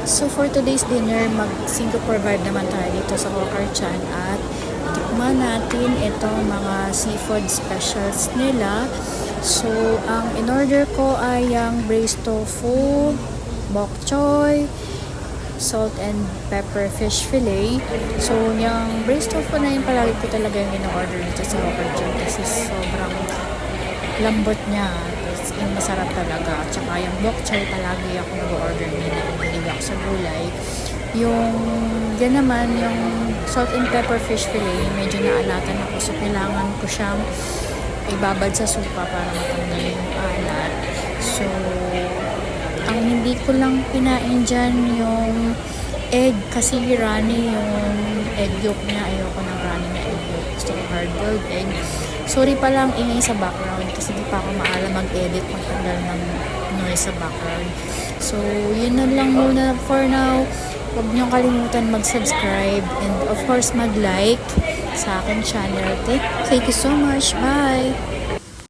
So for today's dinner, mag-Singapore vibe naman tayo dito sa Hawker Chan at tikman natin itong mga seafood specials nila. So ang in-order ko ay yung braised tofu, bok choy, salt and pepper fish fillet. So yung braised tofu na yun palagi ko talaga yung in-order dito sa Hawker Chan kasi sobrang lambot niya. Yung masarap talaga. At saka yung bok choy palagi ako nag-order nila. Hindi ako sa gulay. Yung yan naman, yung salt and pepper fish fillet, medyo naalatan ako. So kailangan ko siyang ibabad sa suka para matanggal yung alat. So ang hindi ko lang kinain dyan yung egg kasi runny yung egg yolk niya. Ayoko ng runny na egg yolk. Gusto ko hard-boiled egg. Sorry pa lang ingay sa background kasi di pa ako maalam mag-edit magtanggal ng noise sa background. So, yun na lang muna for now. Huwag niyong kalimutan mag-subscribe and of course mag-like sa aking channel. Thank you so much. Bye!